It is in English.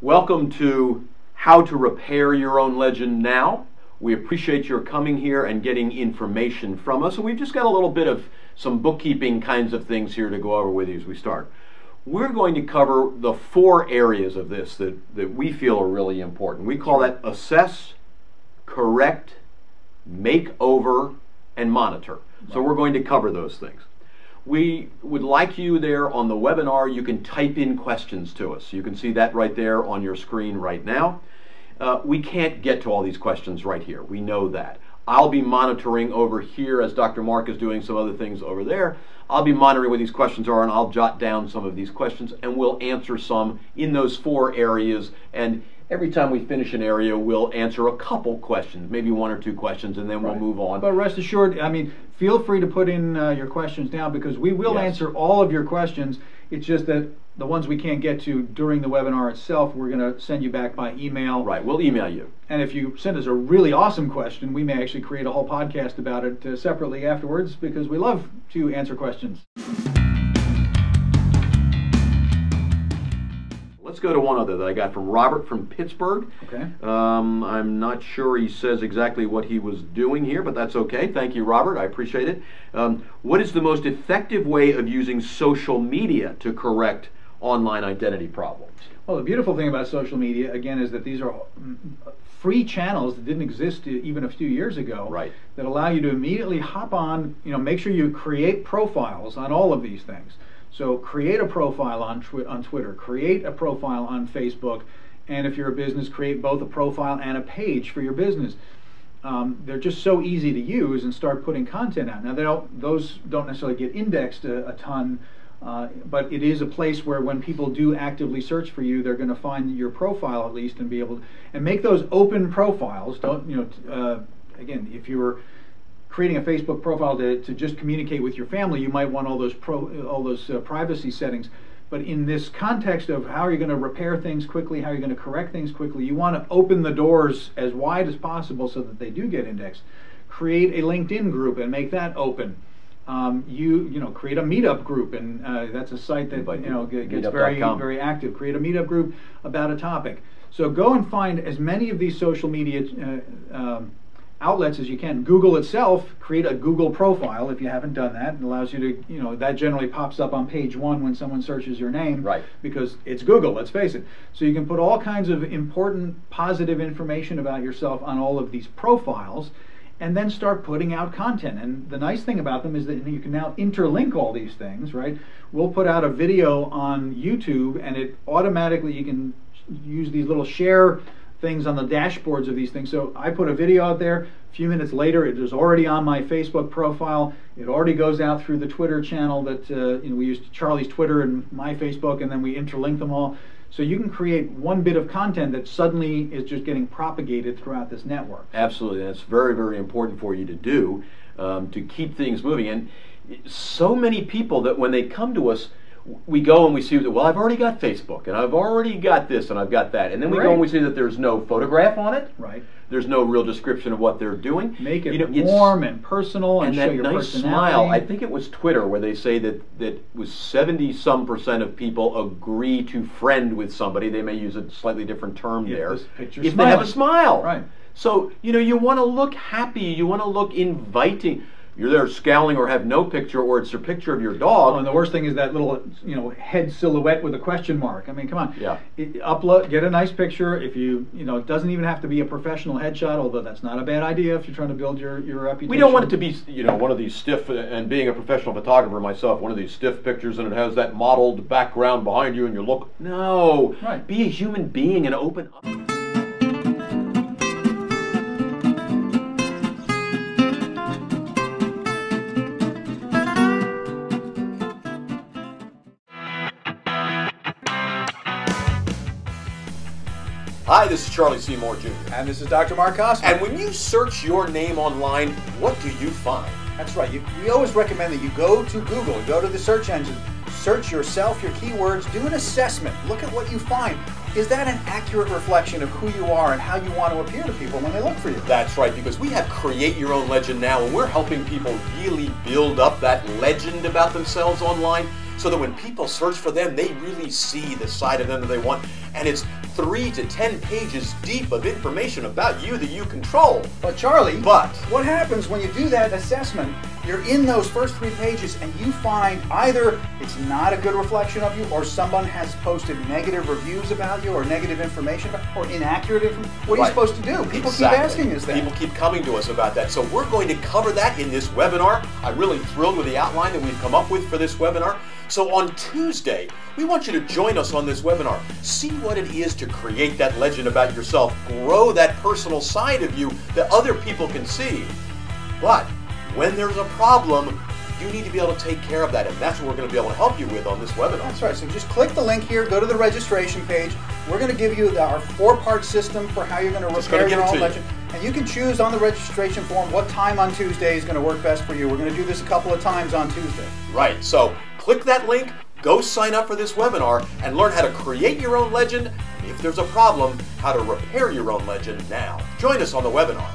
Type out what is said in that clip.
Welcome to How to Repair Your Own Legend Now. We appreciate your coming here and getting information from us. And we've just got a little bit of some bookkeeping kinds of things here to go over with you as we start. We're going to cover the 4 areas of this that we feel are really important. We call that assess, correct, make over, and monitor. So we're going to cover those things. We would like you there on the webinar, you can type in questions to us. You can see that right there on your screen right now. We can't get to all these questions right here. We know that. I'll be monitoring over here as Dr. Marc is doing some other things over there. I'll be monitoring what these questions are, and I'll jot down some of these questions, and we'll answer some in those 4 areas. And every time we finish an area, we'll answer a couple questions, maybe 1 or 2 questions, and then we'll move on. But rest assured, I mean, feel free to put in your questions now, because we will answer all of your questions. It's just that the ones we can't get to during the webinar itself, we're going to send you back by email. Right, we'll email you. And if you send us a really awesome question, we may actually create a whole podcast about it separately afterwards, because we love to answer questions. Let's go to one other that I got from Robert from Pittsburgh. Okay. I'm not sure he says exactly what he was doing here, but that's okay. Thank you, Robert. I appreciate it. What is the most effective way of using social media to correct online identity problems? Well, the beautiful thing about social media, again, is that these are free channels that didn't exist even a few years ago. Right. That allow you to immediately hop on, make sure you create profiles on all of these things. So create a profile on Twitter, create a profile on Facebook, and if you're a business, create both a profile and a page for your business. They're just so easy to use, and start putting content out. Now, those don't necessarily get indexed a ton, but it is a place where when people do actively search for you, they're going to find your profile at least and be able to, and make those open profiles. Don't, again, if you're creating a Facebook profile to just communicate with your family, you might want all those privacy settings. But in this context of how you're going to repair things quickly, how you're going to correct things quickly, you want to open the doors as wide as possible so that they do get indexed. Create a LinkedIn group and make that open. Create a meetup group, and that's a site that gets very active. Create a meetup group about a topic. So go and find as many of these social media outlets as you can. Google itself, create a Google profile if you haven't done that. It allows you to, that generally pops up on page 1 when someone searches your name. Right. Because it's Google, let's face it. So you can put all kinds of important, positive information about yourself on all of these profiles, and then start putting out content. And the nice thing about them is that you can now interlink all these things, right? We'll put out a video on YouTube, and it automatically, you can use these little share things on the dashboards of these things. So I put a video out there, a few minutes later it is already on my Facebook profile. It already goes out through the Twitter channel that we use Charlie's Twitter and my Facebook, and then we interlink them all. So you can create one bit of content that suddenly is just getting propagated throughout this network. Absolutely. That's very, very important for you to do, to keep things moving. And so many people that when they come to us, we go and we see, well, I've already got Facebook, and I've already got this, and I've got that. And then we go and we see that there's no photograph on it. Right. There's no real description of what they're doing. Make it warm and personal, and show your nice personality. Smile. I think it was Twitter where they say that was 70-some% of people agree to friend with somebody. They may use a slightly different term there. If they have a smile. Right. So, you want to look happy. You want to look inviting. You're there scowling or have no picture, or it's a picture of your dog. Oh, and the worst thing is that little, head silhouette with a question mark. I mean, come on. Yeah. Upload, get a nice picture. If it doesn't even have to be a professional headshot, although that's not a bad idea if you're trying to build your reputation. We don't want it to be, one of these stiff, and being a professional photographer myself, one of these stiff pictures and it has that modeled background behind you and you look, no. Right. Be a human being and open up. Hi, this is Charlie Seymour Jr. And this is Dr. Marc Kossmann. And when you search your name online, what do you find? That's right. We always recommend that you go to Google, go to the search engine, search yourself, your keywords, do an assessment, look at what you find. Is that an accurate reflection of who you are and how you want to appear to people when they look for you? That's right, because we have Create Your Own Legend now, and we're helping people really build up that legend about themselves online so that when people search for them, they really see the side of them that they want. And it's 3 to 10 pages deep of information about you that you control. But Charlie, But what happens when you do that assessment? You're in those first 3 pages and you find either it's not a good reflection of you, or someone has posted negative reviews about you, or negative information, or inaccurate information. What are you supposed to do? People keep asking us that. People keep coming to us about that. So we're going to cover that in this webinar. I'm really thrilled with the outline that we've come up with for this webinar. So on Tuesday, we want you to join us on this webinar. See what it is to create that legend about yourself. Grow that personal side of you that other people can see. But when there's a problem, you need to be able to take care of that, and that's what we're going to be able to help you with on this webinar. That's right. So just click the link here, go to the registration page. We're going to give you our 4-part system for how you're going to repair your own legend. And you can choose on the registration form what time on Tuesday is going to work best for you. We're going to do this a couple of times on Tuesday. Right. So click that link, go sign up for this webinar, and learn how to create your own legend. If there's a problem, how to repair your own legend now. Join us on the webinar.